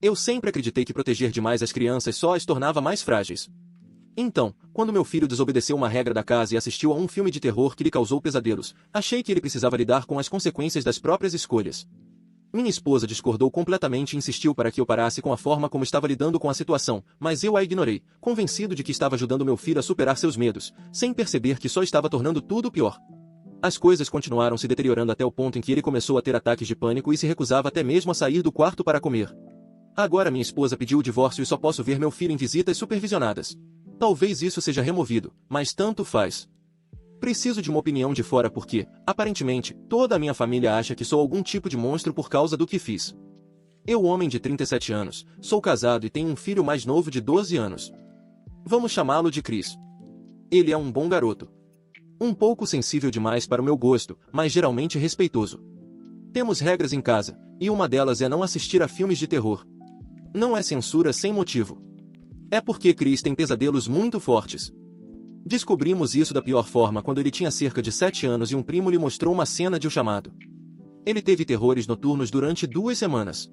Eu sempre acreditei que proteger demais as crianças só as tornava mais frágeis. Então, quando meu filho desobedeceu uma regra da casa e assistiu a um filme de terror que lhe causou pesadelos, achei que ele precisava lidar com as consequências das próprias escolhas. Minha esposa discordou completamente e insistiu para que eu parasse com a forma como estava lidando com a situação, mas eu a ignorei, convencido de que estava ajudando meu filho a superar seus medos, sem perceber que só estava tornando tudo pior. As coisas continuaram se deteriorando até o ponto em que ele começou a ter ataques de pânico e se recusava até mesmo a sair do quarto para comer. Agora minha esposa pediu o divórcio e só posso ver meu filho em visitas supervisionadas. Talvez isso seja removido, mas tanto faz. Preciso de uma opinião de fora porque, aparentemente, toda a minha família acha que sou algum tipo de monstro por causa do que fiz. Eu, homem de 37 anos, sou casado e tenho um filho mais novo de 12 anos. Vamos chamá-lo de Chris. Ele é um bom garoto. Um pouco sensível demais para o meu gosto, mas geralmente respeitoso. Temos regras em casa, e uma delas é não assistir a filmes de terror. Não é censura sem motivo. É porque Chris tem pesadelos muito fortes. Descobrimos isso da pior forma quando ele tinha cerca de 7 anos e um primo lhe mostrou uma cena de O Chamado. Ele teve terrores noturnos durante 2 semanas.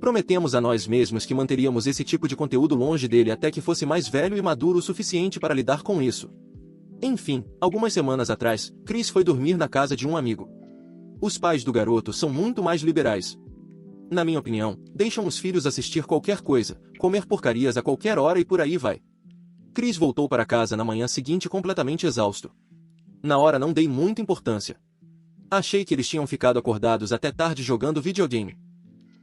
Prometemos a nós mesmos que manteríamos esse tipo de conteúdo longe dele até que fosse mais velho e maduro o suficiente para lidar com isso. Enfim, algumas semanas atrás, Chris foi dormir na casa de um amigo. Os pais do garoto são muito mais liberais. Na minha opinião, deixam os filhos assistir qualquer coisa, comer porcarias a qualquer hora e por aí vai. Chris voltou para casa na manhã seguinte completamente exausto. Na hora não dei muita importância. Achei que eles tinham ficado acordados até tarde jogando videogame.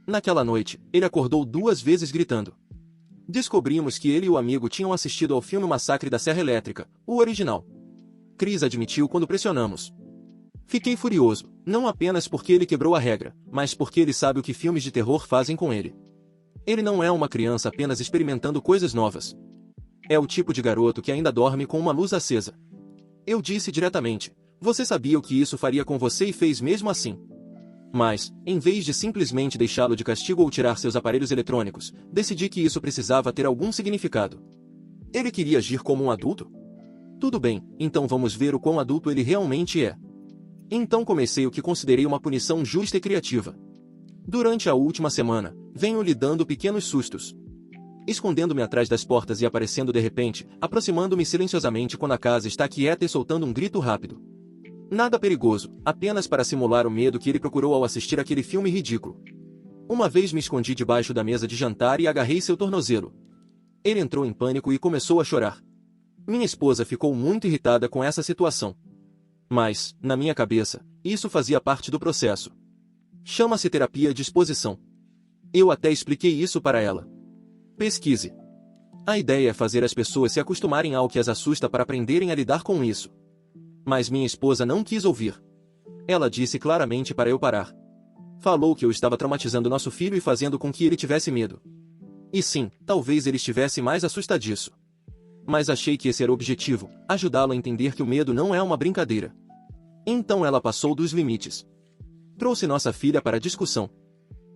Naquela noite, ele acordou 2 vezes gritando. Descobrimos que ele e o amigo tinham assistido ao filme Massacre da Serra Elétrica, o original. Chris admitiu quando pressionamos. Fiquei furioso, não apenas porque ele quebrou a regra, mas porque ele sabe o que filmes de terror fazem com ele. Ele não é uma criança apenas experimentando coisas novas. É o tipo de garoto que ainda dorme com uma luz acesa. Eu disse diretamente, você sabia o que isso faria com você e fez mesmo assim. Mas, em vez de simplesmente deixá-lo de castigo ou tirar seus aparelhos eletrônicos, decidi que isso precisava ter algum significado. Ele queria agir como um adulto? Tudo bem, então vamos ver o quão adulto ele realmente é. Então comecei o que considerei uma punição justa e criativa. Durante a última semana, venho lhe dando pequenos sustos. Escondendo-me atrás das portas e aparecendo de repente, aproximando-me silenciosamente quando a casa está quieta e soltando um grito rápido. Nada perigoso, apenas para simular o medo que ele procurou ao assistir aquele filme ridículo. Uma vez me escondi debaixo da mesa de jantar e agarrei seu tornozelo. Ele entrou em pânico e começou a chorar. Minha esposa ficou muito irritada com essa situação. Mas, na minha cabeça, isso fazia parte do processo. Chama-se terapia de exposição. Eu até expliquei isso para ela. Pesquise. A ideia é fazer as pessoas se acostumarem ao que as assusta para aprenderem a lidar com isso. Mas minha esposa não quis ouvir. Ela disse claramente para eu parar. Falou que eu estava traumatizando nosso filho e fazendo com que ele tivesse medo. E sim, talvez ele estivesse mais assustadiço. Mas achei que esse era o objetivo, ajudá-lo a entender que o medo não é uma brincadeira. Então ela passou dos limites. Trouxe nossa filha para a discussão.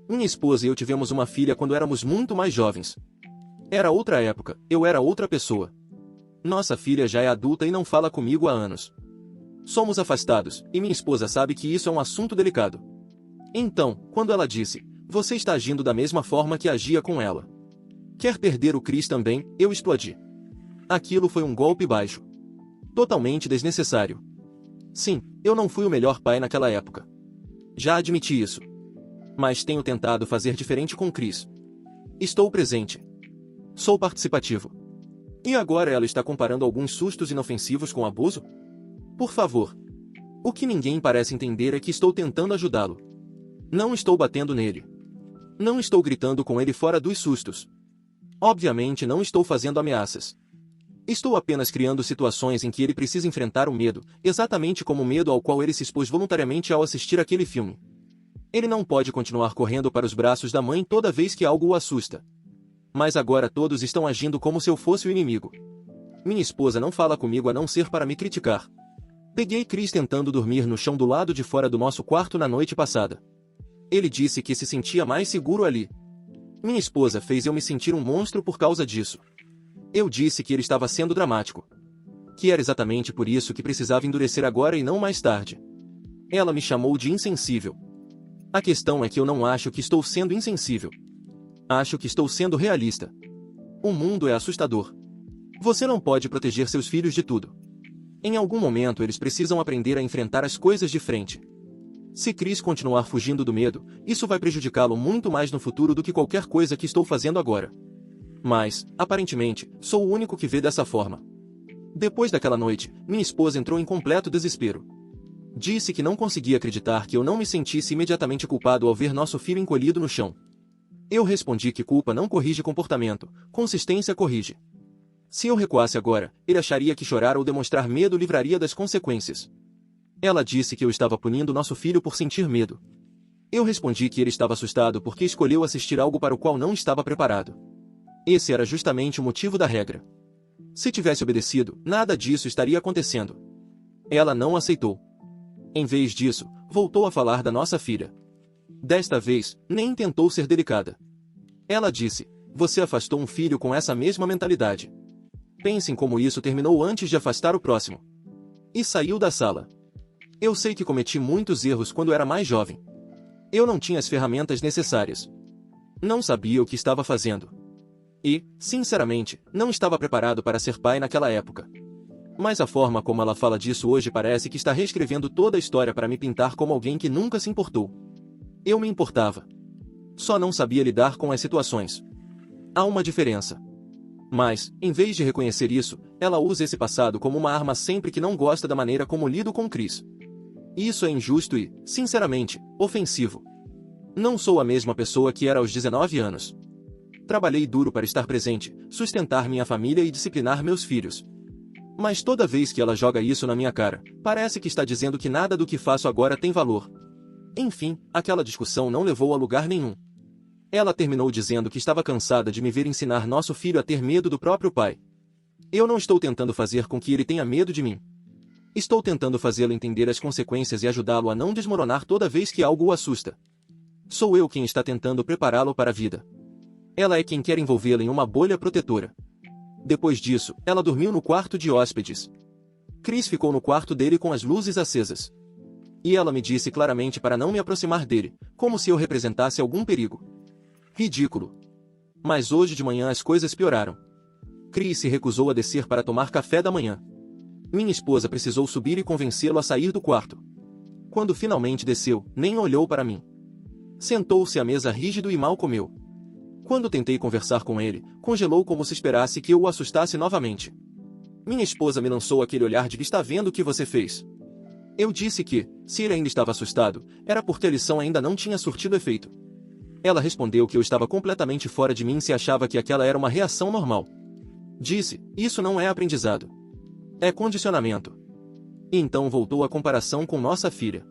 Minha esposa e eu tivemos uma filha quando éramos muito mais jovens. Era outra época, eu era outra pessoa. Nossa filha já é adulta e não fala comigo há anos. Somos afastados, e minha esposa sabe que isso é um assunto delicado. Então, quando ela disse, você está agindo da mesma forma que agia com ela. Quer perder o Chris também, eu explodi. Aquilo foi um golpe baixo. Totalmente desnecessário. Sim, eu não fui o melhor pai naquela época. Já admiti isso. Mas tenho tentado fazer diferente com Chris. Estou presente. Sou participativo. E agora ela está comparando alguns sustos inofensivos com abuso? Por favor. O que ninguém parece entender é que estou tentando ajudá-lo. Não estou batendo nele. Não estou gritando com ele fora dos sustos. Obviamente não estou fazendo ameaças. Estou apenas criando situações em que ele precisa enfrentar o medo, exatamente como o medo ao qual ele se expôs voluntariamente ao assistir aquele filme. Ele não pode continuar correndo para os braços da mãe toda vez que algo o assusta. Mas agora todos estão agindo como se eu fosse o inimigo. Minha esposa não fala comigo a não ser para me criticar. Peguei Chris tentando dormir no chão do lado de fora do nosso quarto na noite passada. Ele disse que se sentia mais seguro ali. Minha esposa fez eu me sentir um monstro por causa disso. Eu disse que ele estava sendo dramático. Que era exatamente por isso que precisava endurecer agora e não mais tarde. Ela me chamou de insensível. A questão é que eu não acho que estou sendo insensível. Acho que estou sendo realista. O mundo é assustador. Você não pode proteger seus filhos de tudo. Em algum momento eles precisam aprender a enfrentar as coisas de frente. Se Chris continuar fugindo do medo, isso vai prejudicá-lo muito mais no futuro do que qualquer coisa que estou fazendo agora. Mas, aparentemente, sou o único que vê dessa forma. Depois daquela noite, minha esposa entrou em completo desespero. Disse que não conseguia acreditar que eu não me sentisse imediatamente culpado ao ver nosso filho encolhido no chão. Eu respondi que culpa não corrige comportamento, consistência corrige. Se eu recuasse agora, ele acharia que chorar ou demonstrar medo livraria das consequências. Ela disse que eu estava punindo nosso filho por sentir medo. Eu respondi que ele estava assustado porque escolheu assistir algo para o qual não estava preparado. Esse era justamente o motivo da regra. Se tivesse obedecido, nada disso estaria acontecendo. Ela não aceitou. Em vez disso, voltou a falar da nossa filha. Desta vez, nem tentou ser delicada. Ela disse: "Você afastou um filho com essa mesma mentalidade. Pense em como isso terminou antes de afastar o próximo." E saiu da sala. Eu sei que cometi muitos erros quando era mais jovem. Eu não tinha as ferramentas necessárias. Não sabia o que estava fazendo. E, sinceramente, não estava preparado para ser pai naquela época. Mas a forma como ela fala disso hoje parece que está reescrevendo toda a história para me pintar como alguém que nunca se importou. Eu me importava. Só não sabia lidar com as situações. Há uma diferença. Mas, em vez de reconhecer isso, ela usa esse passado como uma arma sempre que não gosta da maneira como lido com Chris. Isso é injusto e, sinceramente, ofensivo. Não sou a mesma pessoa que era aos 19 anos. Trabalhei duro para estar presente, sustentar minha família e disciplinar meus filhos. Mas toda vez que ela joga isso na minha cara, parece que está dizendo que nada do que faço agora tem valor. Enfim, aquela discussão não levou a lugar nenhum. Ela terminou dizendo que estava cansada de me ver ensinar nosso filho a ter medo do próprio pai. Eu não estou tentando fazer com que ele tenha medo de mim. Estou tentando fazê-lo entender as consequências e ajudá-lo a não desmoronar toda vez que algo o assusta. Sou eu quem está tentando prepará-lo para a vida. Ela é quem quer envolvê-lo em uma bolha protetora. Depois disso, ela dormiu no quarto de hóspedes. Chris ficou no quarto dele com as luzes acesas. E ela me disse claramente para não me aproximar dele, como se eu representasse algum perigo. Ridículo. Mas hoje de manhã as coisas pioraram. Chris se recusou a descer para tomar café da manhã. Minha esposa precisou subir e convencê-lo a sair do quarto. Quando finalmente desceu, nem olhou para mim. Sentou-se à mesa rígido e mal comeu. Quando tentei conversar com ele, congelou como se esperasse que eu o assustasse novamente. Minha esposa me lançou aquele olhar de: "Está vendo o que você fez?" Eu disse que, se ele ainda estava assustado, era porque a lição ainda não tinha surtido efeito. Ela respondeu que eu estava completamente fora de mim se achava que aquela era uma reação normal. Disse: "Isso não é aprendizado. É condicionamento." E então voltou a comparação com nossa filha.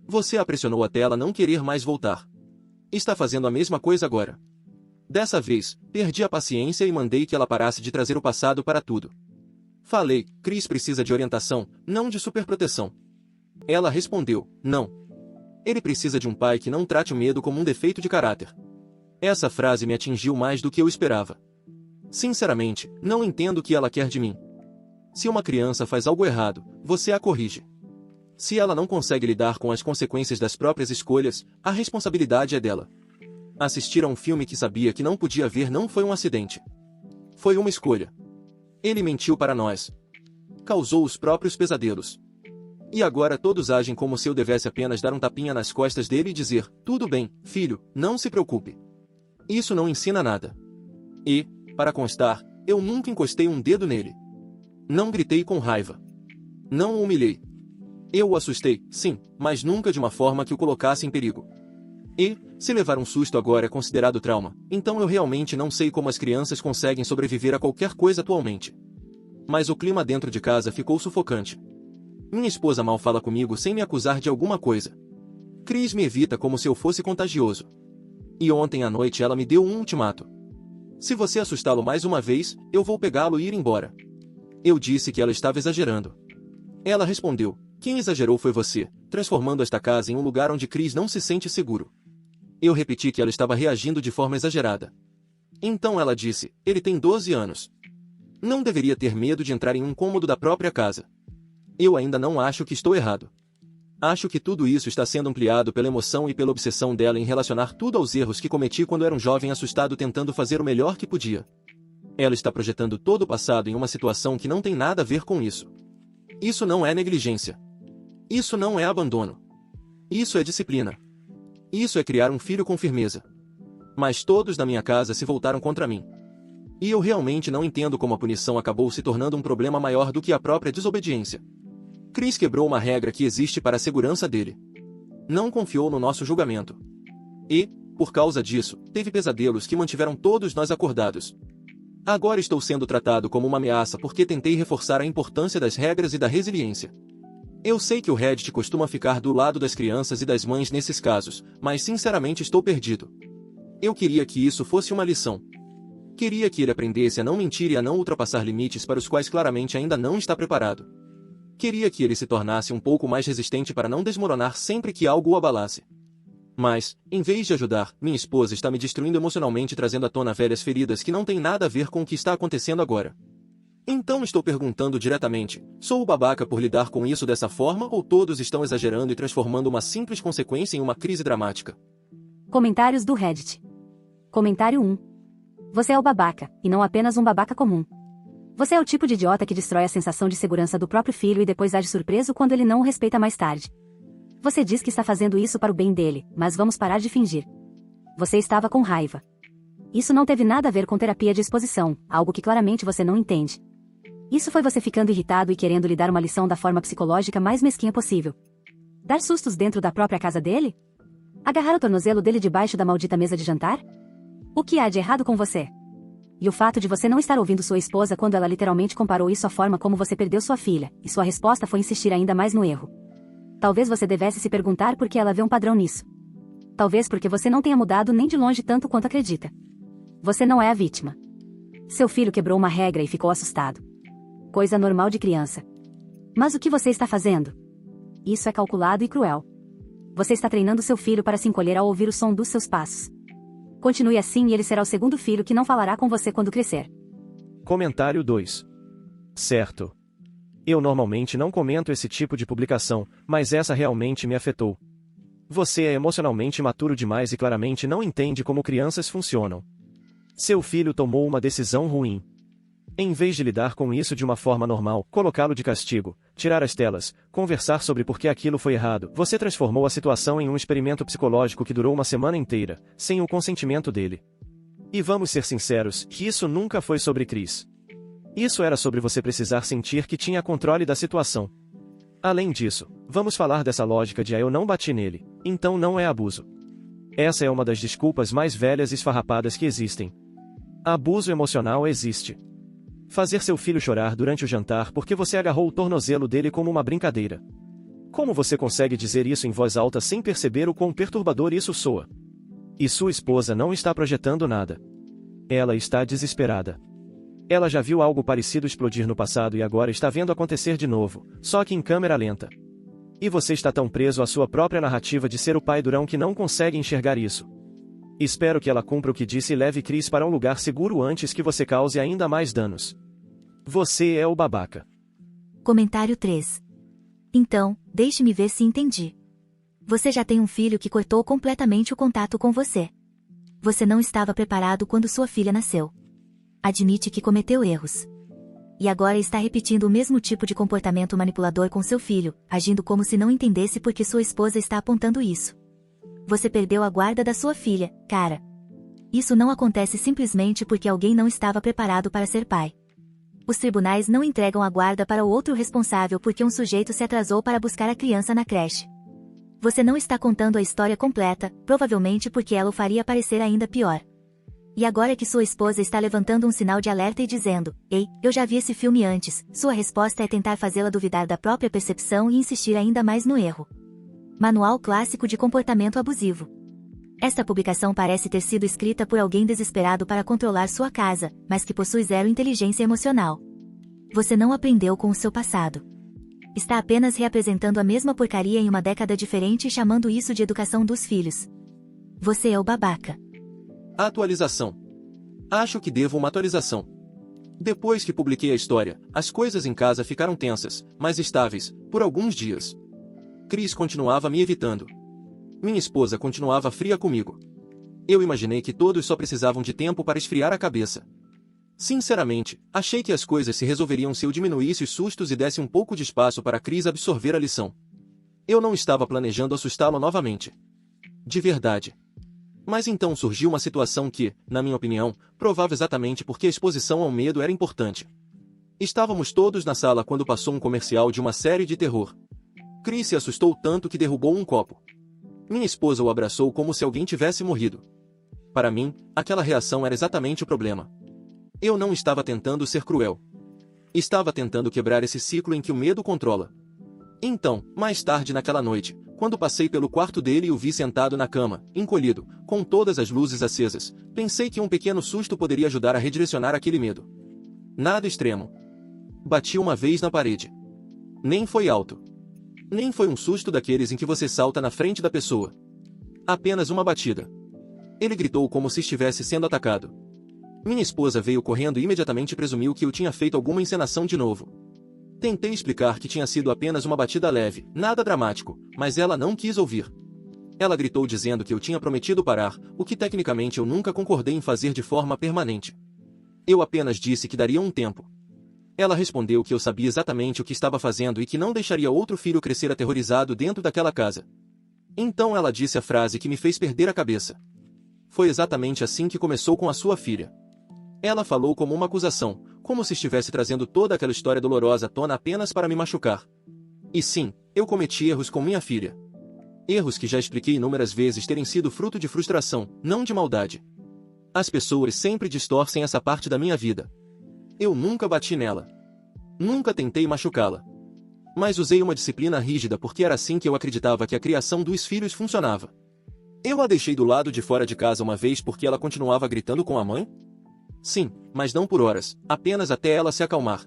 "Você a pressionou até ela não querer mais voltar. Está fazendo a mesma coisa agora." Dessa vez, perdi a paciência e mandei que ela parasse de trazer o passado para tudo. Falei: "Chris precisa de orientação, não de superproteção." Ela respondeu: "Não. Ele precisa de um pai que não trate o medo como um defeito de caráter." Essa frase me atingiu mais do que eu esperava. Sinceramente, não entendo o que ela quer de mim. Se uma criança faz algo errado, você a corrige. Se ela não consegue lidar com as consequências das próprias escolhas, a responsabilidade é dela. Assistir a um filme que sabia que não podia ver não foi um acidente. Foi uma escolha. Ele mentiu para nós. Causou os próprios pesadelos. E agora todos agem como se eu devesse apenas dar um tapinha nas costas dele e dizer: "Tudo bem, filho, não se preocupe." Isso não ensina nada. E, para constar, eu nunca encostei um dedo nele. Não gritei com raiva. Não o humilhei. Eu o assustei, sim, mas nunca de uma forma que o colocasse em perigo. E, se levar um susto agora é considerado trauma, então eu realmente não sei como as crianças conseguem sobreviver a qualquer coisa atualmente. Mas o clima dentro de casa ficou sufocante. Minha esposa mal fala comigo sem me acusar de alguma coisa. Chris me evita como se eu fosse contagioso. E ontem à noite ela me deu um ultimato. "Se você assustá-lo mais uma vez, eu vou pegá-lo e ir embora." Eu disse que ela estava exagerando. Ela respondeu: "Quem exagerou foi você, transformando esta casa em um lugar onde Chris não se sente seguro." Eu repeti que ela estava reagindo de forma exagerada. Então ela disse: "Ele tem 12 anos. Não deveria ter medo de entrar em um cômodo da própria casa." Eu ainda não acho que estou errado. Acho que tudo isso está sendo ampliado pela emoção e pela obsessão dela em relacionar tudo aos erros que cometi quando era um jovem assustado tentando fazer o melhor que podia. Ela está projetando todo o passado em uma situação que não tem nada a ver com isso. Isso não é negligência. Isso não é abandono. Isso é disciplina. Isso é criar um filho com firmeza. Mas todos da minha casa se voltaram contra mim. E eu realmente não entendo como a punição acabou se tornando um problema maior do que a própria desobediência. Chris quebrou uma regra que existe para a segurança dele. Não confiou no nosso julgamento. E, por causa disso, teve pesadelos que mantiveram todos nós acordados. Agora estou sendo tratado como uma ameaça porque tentei reforçar a importância das regras e da resiliência. Eu sei que o Reddit costuma ficar do lado das crianças e das mães nesses casos, mas sinceramente estou perdido. Eu queria que isso fosse uma lição. Queria que ele aprendesse a não mentir e a não ultrapassar limites para os quais claramente ainda não está preparado. Queria que ele se tornasse um pouco mais resistente para não desmoronar sempre que algo o abalasse. Mas, em vez de ajudar, minha esposa está me destruindo emocionalmente trazendo à tona velhas feridas que não têm nada a ver com o que está acontecendo agora. Então estou perguntando diretamente, sou o babaca por lidar com isso dessa forma ou todos estão exagerando e transformando uma simples consequência em uma crise dramática? Comentários do Reddit. Comentário 1. Você é o babaca, e não apenas um babaca comum. Você é o tipo de idiota que destrói a sensação de segurança do próprio filho e depois age surpreso quando ele não o respeita mais tarde. Você diz que está fazendo isso para o bem dele, mas vamos parar de fingir. Você estava com raiva. Isso não teve nada a ver com terapia de exposição, algo que claramente você não entende. Isso foi você ficando irritado e querendo lhe dar uma lição da forma psicológica mais mesquinha possível. Dar sustos dentro da própria casa dele? Agarrar o tornozelo dele debaixo da maldita mesa de jantar? O que há de errado com você? E o fato de você não estar ouvindo sua esposa quando ela literalmente comparou isso à forma como você perdeu sua filha, e sua resposta foi insistir ainda mais no erro. Talvez você devesse se perguntar por que ela vê um padrão nisso. Talvez porque você não tenha mudado nem de longe tanto quanto acredita. Você não é a vítima. Seu filho quebrou uma regra e ficou assustado. Coisa normal de criança. Mas o que você está fazendo? Isso é calculado e cruel. Você está treinando seu filho para se encolher ao ouvir o som dos seus passos. Continue assim e ele será o segundo filho que não falará com você quando crescer. Comentário 2. Certo. Eu normalmente não comento esse tipo de publicação, mas essa realmente me afetou. Você é emocionalmente maturo demais e claramente não entende como crianças funcionam. Seu filho tomou uma decisão ruim. Em vez de lidar com isso de uma forma normal, colocá-lo de castigo, tirar as telas, conversar sobre por que aquilo foi errado, você transformou a situação em um experimento psicológico que durou uma semana inteira, sem o consentimento dele. E vamos ser sinceros, que isso nunca foi sobre Chris. Isso era sobre você precisar sentir que tinha controle da situação. Além disso, vamos falar dessa lógica de eu não bati nele, então não é abuso. Essa é uma das desculpas mais velhas e esfarrapadas que existem. Abuso emocional existe. Fazer seu filho chorar durante o jantar porque você agarrou o tornozelo dele como uma brincadeira. Como você consegue dizer isso em voz alta sem perceber o quão perturbador isso soa? E sua esposa não está projetando nada. Ela está desesperada. Ela já viu algo parecido explodir no passado e agora está vendo acontecer de novo, só que em câmera lenta. E você está tão preso à sua própria narrativa de ser o pai durão que não consegue enxergar isso. Espero que ela cumpra o que disse e leve Chris para um lugar seguro antes que você cause ainda mais danos. Você é o babaca. Comentário 3. Então, deixe-me ver se entendi. Você já tem um filho que cortou completamente o contato com você. Você não estava preparado quando sua filha nasceu. Admite que cometeu erros. E agora está repetindo o mesmo tipo de comportamento manipulador com seu filho, agindo como se não entendesse por que sua esposa está apontando isso. Você perdeu a guarda da sua filha, cara. Isso não acontece simplesmente porque alguém não estava preparado para ser pai. Os tribunais não entregam a guarda para o outro responsável porque um sujeito se atrasou para buscar a criança na creche. Você não está contando a história completa, provavelmente porque ela o faria parecer ainda pior. E agora que sua esposa está levantando um sinal de alerta e dizendo, ei, eu já vi esse filme antes, sua resposta é tentar fazê-la duvidar da própria percepção e insistir ainda mais no erro. Manual Clássico de Comportamento Abusivo. Esta publicação parece ter sido escrita por alguém desesperado para controlar sua casa, mas que possui zero inteligência emocional. Você não aprendeu com o seu passado. Está apenas reapresentando a mesma porcaria em uma década diferente e chamando isso de educação dos filhos. Você é o babaca. Atualização. Acho que devo uma atualização. Depois que publiquei a história, as coisas em casa ficaram tensas, mas estáveis, por alguns dias. Chris continuava me evitando. Minha esposa continuava fria comigo. Eu imaginei que todos só precisavam de tempo para esfriar a cabeça. Sinceramente, achei que as coisas se resolveriam se eu diminuísse os sustos e desse um pouco de espaço para Chris absorver a lição. Eu não estava planejando assustá-lo novamente. De verdade. Mas então surgiu uma situação que, na minha opinião, provava exatamente porque a exposição ao medo era importante. Estávamos todos na sala quando passou um comercial de uma série de terror. Chris se assustou tanto que derrubou um copo. Minha esposa o abraçou como se alguém tivesse morrido. Para mim, aquela reação era exatamente o problema. Eu não estava tentando ser cruel. Estava tentando quebrar esse ciclo em que o medo controla. Então, mais tarde naquela noite, quando passei pelo quarto dele e o vi sentado na cama, encolhido, com todas as luzes acesas, pensei que um pequeno susto poderia ajudar a redirecionar aquele medo. Nada extremo. Bati uma vez na parede. Nem foi alto. Nem foi um susto daqueles em que você salta na frente da pessoa. Apenas uma batida. Ele gritou como se estivesse sendo atacado. Minha esposa veio correndo e imediatamente presumiu que eu tinha feito alguma encenação de novo. Tentei explicar que tinha sido apenas uma batida leve, nada dramático, mas ela não quis ouvir. Ela gritou dizendo que eu tinha prometido parar, o que tecnicamente eu nunca concordei em fazer de forma permanente. Eu apenas disse que daria um tempo. Ela respondeu que eu sabia exatamente o que estava fazendo e que não deixaria outro filho crescer aterrorizado dentro daquela casa. Então ela disse a frase que me fez perder a cabeça. Foi exatamente assim que começou com a sua filha. Ela falou como uma acusação, como se estivesse trazendo toda aquela história dolorosa à tona apenas para me machucar. E sim, eu cometi erros com minha filha. Erros que já expliquei inúmeras vezes terem sido fruto de frustração, não de maldade. As pessoas sempre distorcem essa parte da minha vida. Eu nunca bati nela. Nunca tentei machucá-la. Mas usei uma disciplina rígida porque era assim que eu acreditava que a criação dos filhos funcionava. Eu a deixei do lado de fora de casa uma vez porque ela continuava gritando com a mãe? Sim, mas não por horas, apenas até ela se acalmar.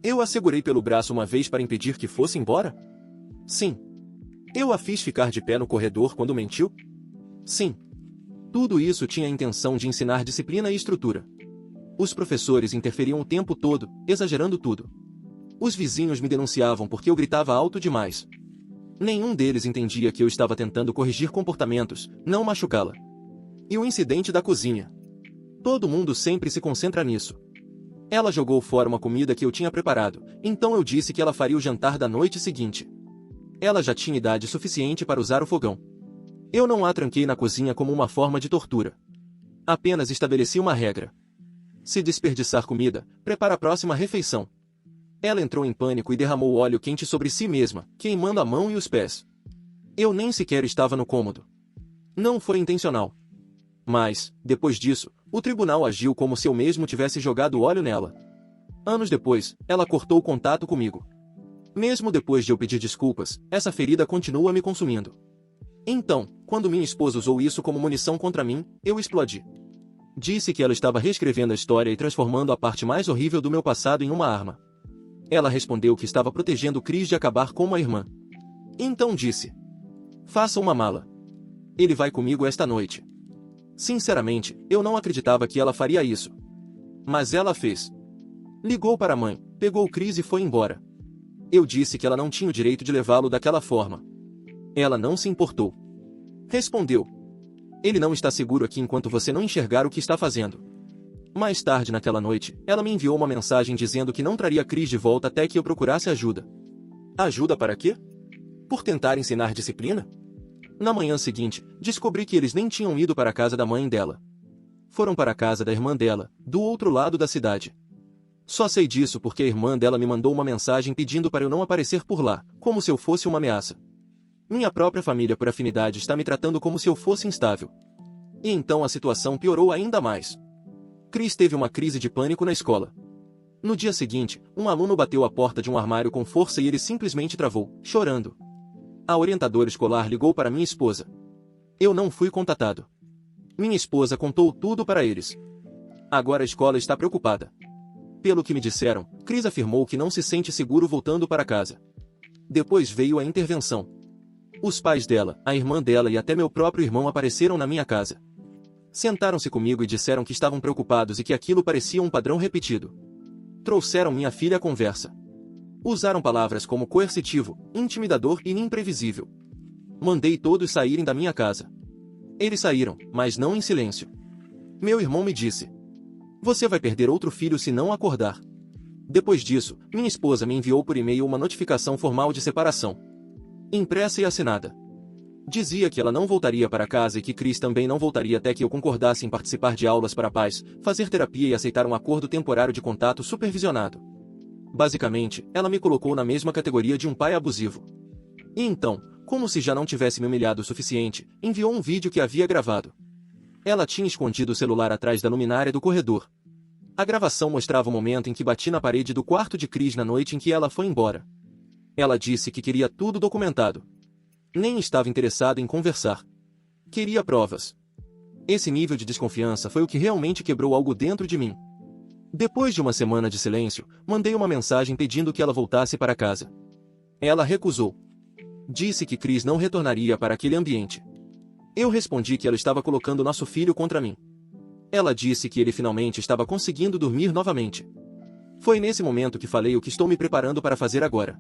Eu a segurei pelo braço uma vez para impedir que fosse embora? Sim. Eu a fiz ficar de pé no corredor quando mentiu? Sim. Tudo isso tinha a intenção de ensinar disciplina e estrutura. Os professores interferiam o tempo todo, exagerando tudo. Os vizinhos me denunciavam porque eu gritava alto demais. Nenhum deles entendia que eu estava tentando corrigir comportamentos, não machucá-la. E o incidente da cozinha. Todo mundo sempre se concentra nisso. Ela jogou fora uma comida que eu tinha preparado, então eu disse que ela faria o jantar da noite seguinte. Ela já tinha idade suficiente para usar o fogão. Eu não a tranquei na cozinha como uma forma de tortura. Apenas estabeleci uma regra. Se desperdiçar comida, prepara a próxima refeição. Ela entrou em pânico e derramou óleo quente sobre si mesma, queimando a mão e os pés. Eu nem sequer estava no cômodo. Não foi intencional. Mas, depois disso, o tribunal agiu como se eu mesmo tivesse jogado óleo nela. Anos depois, ela cortou o contato comigo. Mesmo depois de eu pedir desculpas, essa ferida continua me consumindo. Então, quando minha esposa usou isso como munição contra mim, eu explodi. Disse que ela estava reescrevendo a história e transformando a parte mais horrível do meu passado em uma arma. Ela respondeu que estava protegendo Chris de acabar com uma irmã. Então disse: faça uma mala. Ele vai comigo esta noite. Sinceramente, eu não acreditava que ela faria isso. Mas ela fez. Ligou para a mãe, pegou o Chris e foi embora. Eu disse que ela não tinha o direito de levá-lo daquela forma. Ela não se importou. Respondeu: ele não está seguro aqui enquanto você não enxergar o que está fazendo. Mais tarde naquela noite, ela me enviou uma mensagem dizendo que não traria Chris de volta até que eu procurasse ajuda. Ajuda para quê? Por tentar ensinar disciplina? Na manhã seguinte, descobri que eles nem tinham ido para a casa da mãe dela. Foram para a casa da irmã dela, do outro lado da cidade. Só sei disso porque a irmã dela me mandou uma mensagem pedindo para eu não aparecer por lá, como se eu fosse uma ameaça. Minha própria família por afinidade está me tratando como se eu fosse instável. E então a situação piorou ainda mais. Chris teve uma crise de pânico na escola. No dia seguinte, um aluno bateu a porta de um armário com força e ele simplesmente travou, chorando. A orientadora escolar ligou para minha esposa. Eu não fui contatado. Minha esposa contou tudo para eles. Agora a escola está preocupada. Pelo que me disseram, Chris afirmou que não se sente seguro voltando para casa. Depois veio a intervenção. Os pais dela, a irmã dela e até meu próprio irmão apareceram na minha casa. Sentaram-se comigo e disseram que estavam preocupados e que aquilo parecia um padrão repetido. Trouxeram minha filha à conversa. Usaram palavras como coercitivo, intimidador e imprevisível. Mandei todos saírem da minha casa. Eles saíram, mas não em silêncio. Meu irmão me disse: "Você vai perder outro filho se não acordar." Depois disso, minha esposa me enviou por e-mail uma notificação formal de separação, impressa e assinada. Dizia que ela não voltaria para casa e que Chris também não voltaria até que eu concordasse em participar de aulas para pais, fazer terapia e aceitar um acordo temporário de contato supervisionado. Basicamente, ela me colocou na mesma categoria de um pai abusivo. E então, como se já não tivesse me humilhado o suficiente, enviou um vídeo que havia gravado. Ela tinha escondido o celular atrás da luminária do corredor. A gravação mostrava o momento em que bati na parede do quarto de Chris na noite em que ela foi embora. Ela disse que queria tudo documentado. Nem estava interessado em conversar. Queria provas. Esse nível de desconfiança foi o que realmente quebrou algo dentro de mim. Depois de uma semana de silêncio, mandei uma mensagem pedindo que ela voltasse para casa. Ela recusou. Disse que Chris não retornaria para aquele ambiente. Eu respondi que ela estava colocando nosso filho contra mim. Ela disse que ele finalmente estava conseguindo dormir novamente. Foi nesse momento que falei o que estou me preparando para fazer agora.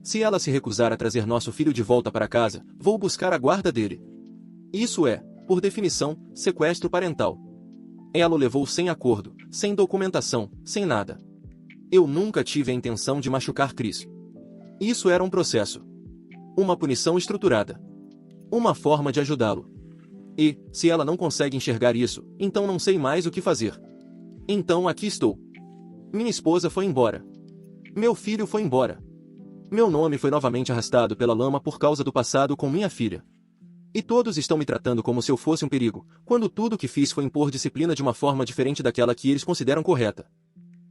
Se ela se recusar a trazer nosso filho de volta para casa, vou buscar a guarda dele. Isso é, por definição, sequestro parental. Ela o levou sem acordo, sem documentação, sem nada. Eu nunca tive a intenção de machucar Chris. Isso era um processo. Uma punição estruturada. Uma forma de ajudá-lo. E, se ela não consegue enxergar isso, então não sei mais o que fazer. Então aqui estou. Minha esposa foi embora. Meu filho foi embora. Meu nome foi novamente arrastado pela lama por causa do passado com minha filha. E todos estão me tratando como se eu fosse um perigo, quando tudo o que fiz foi impor disciplina de uma forma diferente daquela que eles consideram correta.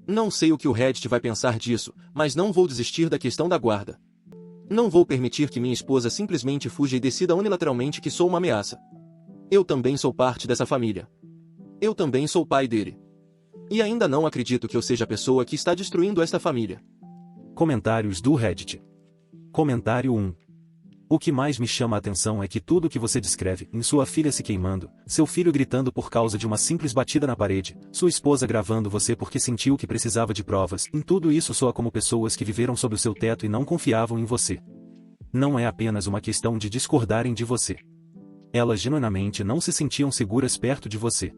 Não sei o que o Reddit vai pensar disso, mas não vou desistir da questão da guarda. Não vou permitir que minha esposa simplesmente fuja e decida unilateralmente que sou uma ameaça. Eu também sou parte dessa família. Eu também sou pai dele. E ainda não acredito que eu seja a pessoa que está destruindo esta família. Comentários do Reddit. Comentário 1. O que mais me chama a atenção é que tudo que você descreve, em sua filha se queimando, seu filho gritando por causa de uma simples batida na parede, sua esposa gravando você porque sentiu que precisava de provas, em tudo isso soa como pessoas que viveram sob o seu teto e não confiavam em você. Não é apenas uma questão de discordarem de você. Elas genuinamente não se sentiam seguras perto de você.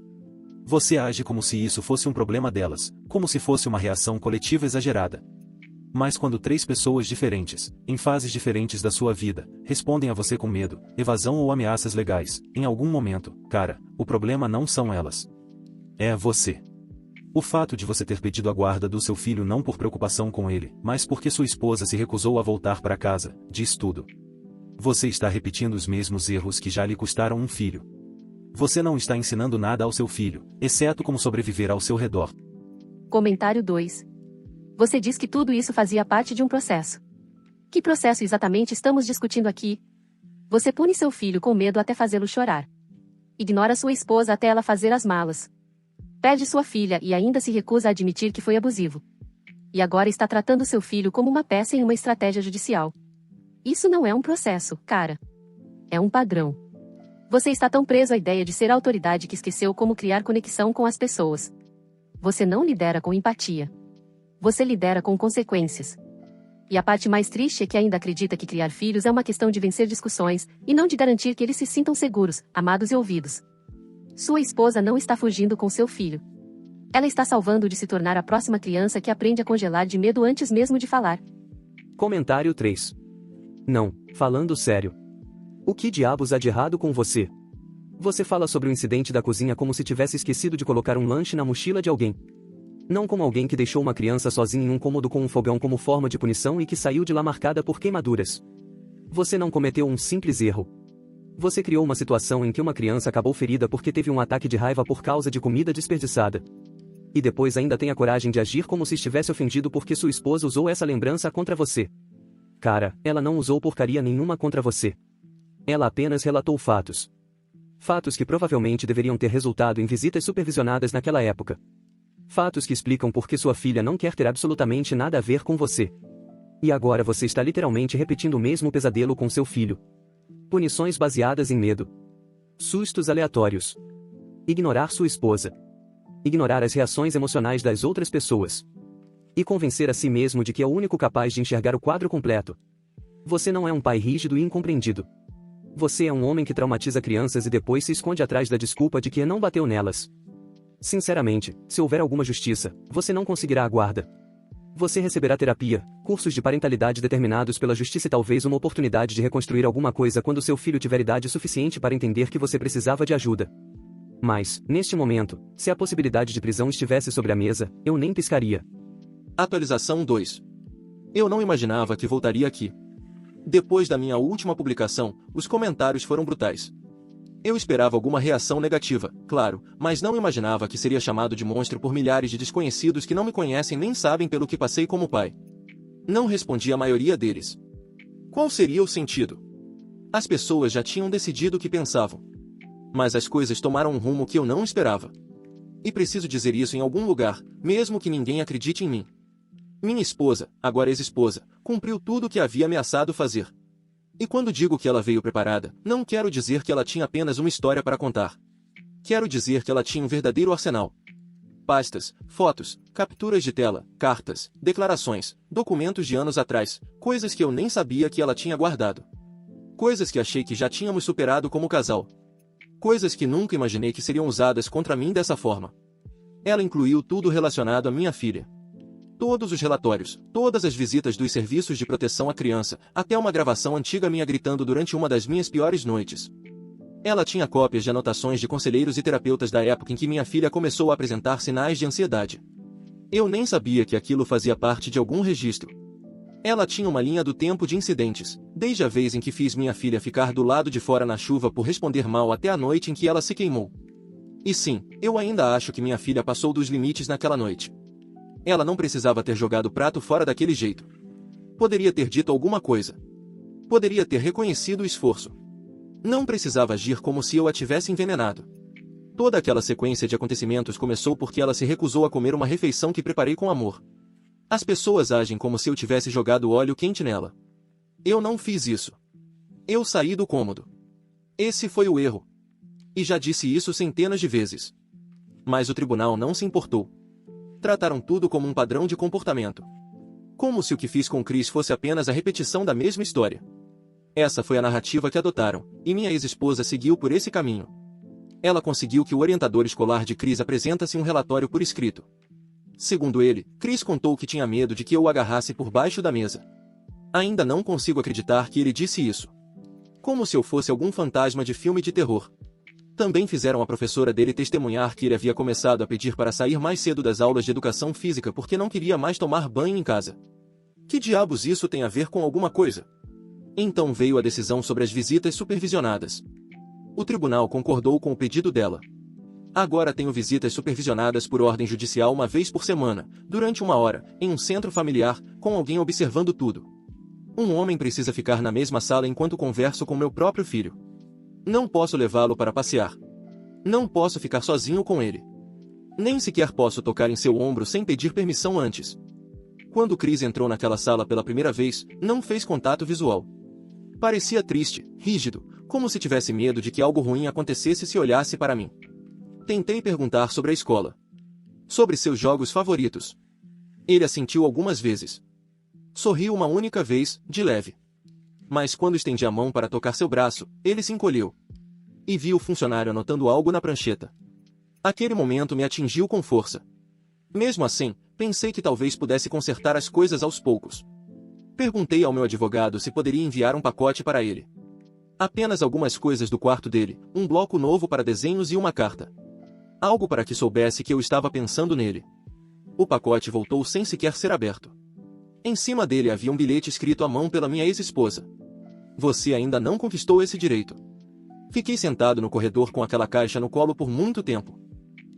Você age como se isso fosse um problema delas, como se fosse uma reação coletiva exagerada. Mas quando 3 pessoas diferentes, em fases diferentes da sua vida, respondem a você com medo, evasão ou ameaças legais, em algum momento, cara, o problema não são elas. É você. O fato de você ter pedido a guarda do seu filho não por preocupação com ele, mas porque sua esposa se recusou a voltar para casa, diz tudo. Você está repetindo os mesmos erros que já lhe custaram um filho. Você não está ensinando nada ao seu filho, exceto como sobreviver ao seu redor. Comentário 2. Você diz que tudo isso fazia parte de um processo. Que processo exatamente estamos discutindo aqui? Você pune seu filho com medo até fazê-lo chorar. Ignora sua esposa até ela fazer as malas. Perde sua filha e ainda se recusa a admitir que foi abusivo. E agora está tratando seu filho como uma peça em uma estratégia judicial. Isso não é um processo, cara. É um padrão. Você está tão preso à ideia de ser autoridade que esqueceu como criar conexão com as pessoas. Você não lidera com empatia. Você lidera com consequências. E a parte mais triste é que ainda acredita que criar filhos é uma questão de vencer discussões, e não de garantir que eles se sintam seguros, amados e ouvidos. Sua esposa não está fugindo com seu filho. Ela está salvando de se tornar a próxima criança que aprende a congelar de medo antes mesmo de falar. Comentário 3. Não, falando sério. O que diabos há de errado com você? Você fala sobre o incidente da cozinha como se tivesse esquecido de colocar um lanche na mochila de alguém. Não como alguém que deixou uma criança sozinha em um cômodo com um fogão como forma de punição e que saiu de lá marcada por queimaduras. Você não cometeu um simples erro. Você criou uma situação em que uma criança acabou ferida porque teve um ataque de raiva por causa de comida desperdiçada. E depois ainda tem a coragem de agir como se estivesse ofendido porque sua esposa usou essa lembrança contra você. Cara, ela não usou porcaria nenhuma contra você. Ela apenas relatou fatos. Fatos que provavelmente deveriam ter resultado em visitas supervisionadas naquela época. Fatos que explicam por que sua filha não quer ter absolutamente nada a ver com você. E agora você está literalmente repetindo o mesmo pesadelo com seu filho. Punições baseadas em medo. Sustos aleatórios. Ignorar sua esposa. Ignorar as reações emocionais das outras pessoas. E convencer a si mesmo de que é o único capaz de enxergar o quadro completo. Você não é um pai rígido e incompreendido. Você é um homem que traumatiza crianças e depois se esconde atrás da desculpa de que não bateu nelas. Sinceramente, se houver alguma justiça, você não conseguirá a guarda. Você receberá terapia, cursos de parentalidade determinados pela justiça e talvez uma oportunidade de reconstruir alguma coisa quando seu filho tiver idade suficiente para entender que você precisava de ajuda. Mas, neste momento, se a possibilidade de prisão estivesse sobre a mesa, eu nem piscaria. Atualização 2. Eu não imaginava que voltaria aqui. Depois da minha última publicação, os comentários foram brutais. Eu esperava alguma reação negativa, claro, mas não imaginava que seria chamado de monstro por milhares de desconhecidos que não me conhecem nem sabem pelo que passei como pai. Não respondi a maioria deles. Qual seria o sentido? As pessoas já tinham decidido o que pensavam. Mas as coisas tomaram um rumo que eu não esperava. E preciso dizer isso em algum lugar, mesmo que ninguém acredite em mim. Minha esposa, agora ex-esposa, cumpriu tudo o que havia ameaçado fazer. E quando digo que ela veio preparada, não quero dizer que ela tinha apenas uma história para contar. Quero dizer que ela tinha um verdadeiro arsenal. Pastas, fotos, capturas de tela, cartas, declarações, documentos de anos atrás, coisas que eu nem sabia que ela tinha guardado. Coisas que achei que já tínhamos superado como casal. Coisas que nunca imaginei que seriam usadas contra mim dessa forma. Ela incluiu tudo relacionado à minha filha. Todos os relatórios, todas as visitas dos serviços de proteção à criança, até uma gravação antiga minha gritando durante uma das minhas piores noites. Ela tinha cópias de anotações de conselheiros e terapeutas da época em que minha filha começou a apresentar sinais de ansiedade. Eu nem sabia que aquilo fazia parte de algum registro. Ela tinha uma linha do tempo de incidentes, desde a vez em que fiz minha filha ficar do lado de fora na chuva por responder mal até a noite em que ela se queimou. E sim, eu ainda acho que minha filha passou dos limites naquela noite. Ela não precisava ter jogado o prato fora daquele jeito. Poderia ter dito alguma coisa. Poderia ter reconhecido o esforço. Não precisava agir como se eu a tivesse envenenado. Toda aquela sequência de acontecimentos começou porque ela se recusou a comer uma refeição que preparei com amor. As pessoas agem como se eu tivesse jogado óleo quente nela. Eu não fiz isso. Eu saí do cômodo. Esse foi o erro. E já disse isso centenas de vezes. Mas o tribunal não se importou. Trataram tudo como um padrão de comportamento. Como se o que fiz com Chris fosse apenas a repetição da mesma história. Essa foi a narrativa que adotaram, e minha ex-esposa seguiu por esse caminho. Ela conseguiu que o orientador escolar de Chris apresentasse um relatório por escrito. Segundo ele, Chris contou que tinha medo de que eu o agarrasse por baixo da mesa. Ainda não consigo acreditar que ele disse isso. Como se eu fosse algum fantasma de filme de terror. Também fizeram a professora dele testemunhar que ele havia começado a pedir para sair mais cedo das aulas de educação física porque não queria mais tomar banho em casa. Que diabos isso tem a ver com alguma coisa? Então veio a decisão sobre as visitas supervisionadas. O tribunal concordou com o pedido dela. Agora tenho visitas supervisionadas por ordem judicial uma vez por semana, durante 1 hora, em um centro familiar, com alguém observando tudo. Um homem precisa ficar na mesma sala enquanto converso com meu próprio filho. Não posso levá-lo para passear. Não posso ficar sozinho com ele. Nem sequer posso tocar em seu ombro sem pedir permissão antes. Quando Chris entrou naquela sala pela primeira vez, não fez contato visual. Parecia triste, rígido, como se tivesse medo de que algo ruim acontecesse se olhasse para mim. Tentei perguntar sobre a escola. Sobre seus jogos favoritos. Ele assentiu algumas vezes. Sorriu uma única vez, de leve. Mas quando estendi a mão para tocar seu braço, ele se encolheu. E vi o funcionário anotando algo na prancheta. Aquele momento me atingiu com força. Mesmo assim, pensei que talvez pudesse consertar as coisas aos poucos. Perguntei ao meu advogado se poderia enviar um pacote para ele. Apenas algumas coisas do quarto dele, um bloco novo para desenhos e uma carta. Algo para que soubesse que eu estava pensando nele. O pacote voltou sem sequer ser aberto. Em cima dele havia um bilhete escrito à mão pela minha ex-esposa. Você ainda não conquistou esse direito. Fiquei sentado no corredor com aquela caixa no colo por muito tempo.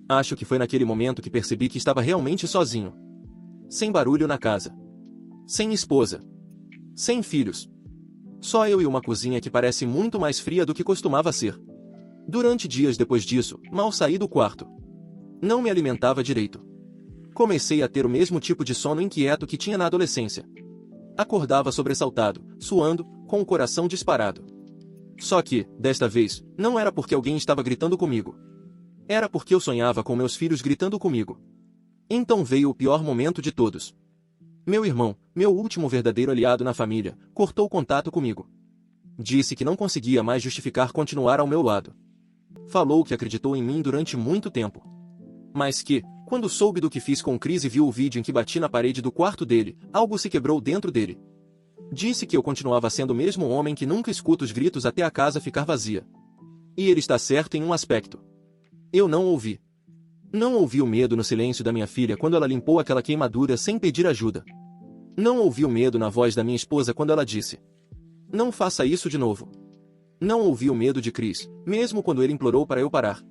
Acho que foi naquele momento que percebi que estava realmente sozinho. Sem barulho na casa. Sem esposa. Sem filhos. Só eu e uma cozinha que parece muito mais fria do que costumava ser. Durante dias depois disso, mal saí do quarto. Não me alimentava direito. Comecei a ter o mesmo tipo de sono inquieto que tinha na adolescência. Acordava sobressaltado, suando, com o coração disparado. Só que, desta vez, não era porque alguém estava gritando comigo. Era porque eu sonhava com meus filhos gritando comigo. Então veio o pior momento de todos. Meu irmão, meu último verdadeiro aliado na família, cortou contato comigo. Disse que não conseguia mais justificar continuar ao meu lado. Falou que acreditou em mim durante muito tempo. Mas que, quando soube do que fiz com Chris e viu o vídeo em que bati na parede do quarto dele, algo se quebrou dentro dele. Disse que eu continuava sendo o mesmo homem que nunca escuta os gritos até a casa ficar vazia. E ele está certo em um aspecto. Eu não ouvi. Não ouvi o medo no silêncio da minha filha quando ela limpou aquela queimadura sem pedir ajuda. Não ouvi o medo na voz da minha esposa quando ela disse: "Não faça isso de novo." Não ouvi o medo de Chris, mesmo quando ele implorou para eu parar.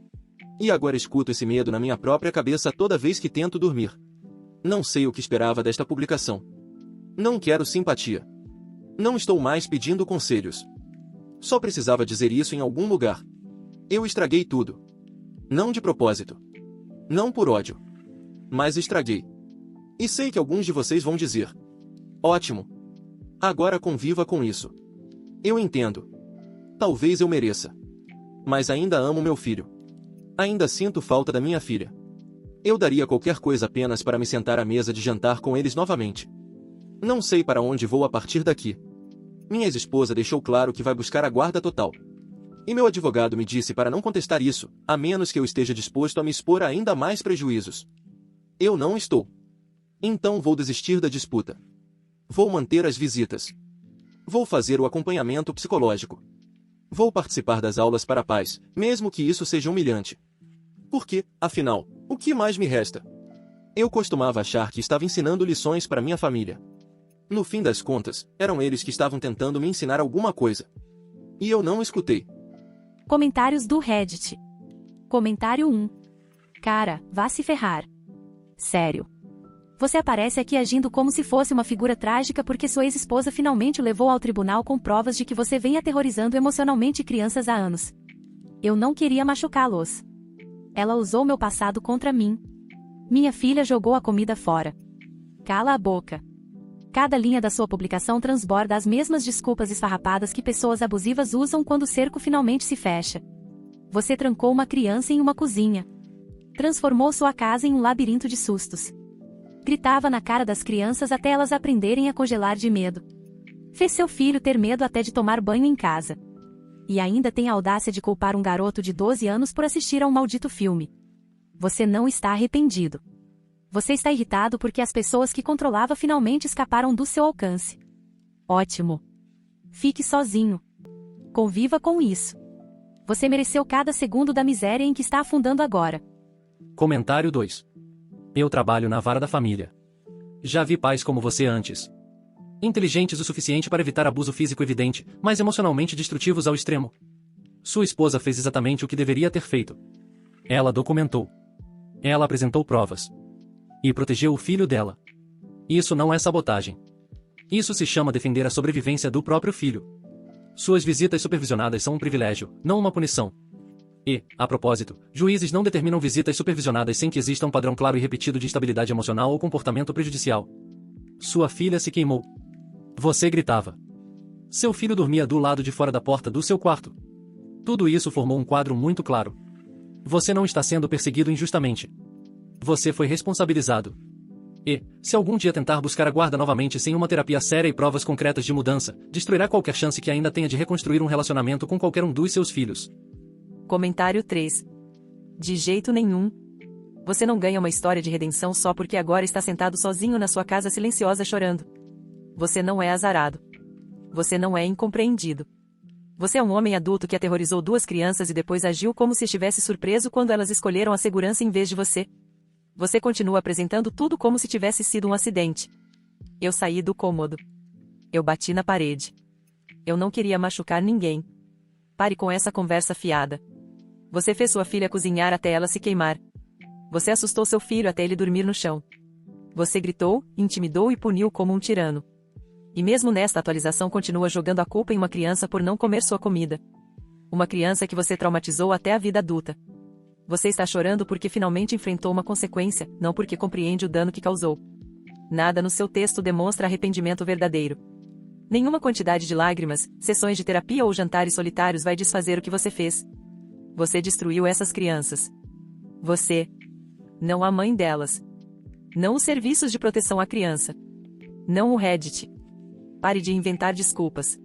E agora escuto esse medo na minha própria cabeça toda vez que tento dormir. Não sei o que esperava desta publicação. Não quero simpatia. Não estou mais pedindo conselhos. Só precisava dizer isso em algum lugar. Eu estraguei tudo. Não de propósito. Não por ódio. Mas estraguei. E sei que alguns de vocês vão dizer: "Ótimo. Agora conviva com isso." Eu entendo. Talvez eu mereça. Mas ainda amo meu filho. Ainda sinto falta da minha filha. Eu daria qualquer coisa apenas para me sentar à mesa de jantar com eles novamente. Não sei para onde vou a partir daqui. Minha ex-esposa deixou claro que vai buscar a guarda total. E meu advogado me disse para não contestar isso, a menos que eu esteja disposto a me expor a ainda mais prejuízos. Eu não estou. Então vou desistir da disputa. Vou manter as visitas. Vou fazer o acompanhamento psicológico. Vou participar das aulas para pais, mesmo que isso seja humilhante. Porque, afinal, o que mais me resta? Eu costumava achar que estava ensinando lições para minha família. No fim das contas, eram eles que estavam tentando me ensinar alguma coisa. E eu não escutei. Comentários do Reddit. Comentário 1. Cara, vá se ferrar. Sério. Você aparece aqui agindo como se fosse uma figura trágica porque sua ex-esposa finalmente o levou ao tribunal com provas de que você vem aterrorizando emocionalmente crianças há anos. Eu não queria machucá-los. Ela usou meu passado contra mim. Minha filha jogou a comida fora. Cala a boca. Cada linha da sua publicação transborda as mesmas desculpas esfarrapadas que pessoas abusivas usam quando o cerco finalmente se fecha. Você trancou uma criança em uma cozinha. Transformou sua casa em um labirinto de sustos. Gritava na cara das crianças até elas aprenderem a congelar de medo. Fez seu filho ter medo até de tomar banho em casa. E ainda tem a audácia de culpar um garoto de 12 anos por assistir a um maldito filme. Você não está arrependido. Você está irritado porque as pessoas que controlava finalmente escaparam do seu alcance. Ótimo. Fique sozinho. Conviva com isso. Você mereceu cada segundo da miséria em que está afundando agora. Comentário 2. Eu trabalho na vara da família. Já vi pais como você antes. Inteligentes o suficiente para evitar abuso físico evidente, mas emocionalmente destrutivos ao extremo. Sua esposa fez exatamente o que deveria ter feito. Ela documentou. Ela apresentou provas. E protegeu o filho dela. Isso não é sabotagem. Isso se chama defender a sobrevivência do próprio filho. Suas visitas supervisionadas são um privilégio, não uma punição. E, a propósito, juízes não determinam visitas supervisionadas sem que exista um padrão claro e repetido de instabilidade emocional ou comportamento prejudicial. Sua filha se queimou. Você gritava. Seu filho dormia do lado de fora da porta do seu quarto. Tudo isso formou um quadro muito claro. Você não está sendo perseguido injustamente. Você foi responsabilizado. E, se algum dia tentar buscar a guarda novamente sem uma terapia séria e provas concretas de mudança, destruirá qualquer chance que ainda tenha de reconstruir um relacionamento com qualquer um dos seus filhos. Comentário 3. De jeito nenhum. Você não ganha uma história de redenção só porque agora está sentado sozinho na sua casa silenciosa chorando. Você não é azarado. Você não é incompreendido. Você é um homem adulto que aterrorizou duas crianças e depois agiu como se estivesse surpreso quando elas escolheram a segurança em vez de você. Você continua apresentando tudo como se tivesse sido um acidente. Eu saí do cômodo. Eu bati na parede. Eu não queria machucar ninguém. Pare com essa conversa fiada. Você fez sua filha cozinhar até ela se queimar. Você assustou seu filho até ele dormir no chão. Você gritou, intimidou e puniu como um tirano. E mesmo nesta atualização continua jogando a culpa em uma criança por não comer sua comida. Uma criança que você traumatizou até a vida adulta. Você está chorando porque finalmente enfrentou uma consequência, não porque compreende o dano que causou. Nada no seu texto demonstra arrependimento verdadeiro. Nenhuma quantidade de lágrimas, sessões de terapia ou jantares solitários vai desfazer o que você fez. Você destruiu essas crianças. Você. Não a mãe delas. Não os serviços de proteção à criança. não o Reddit. Pare de inventar desculpas.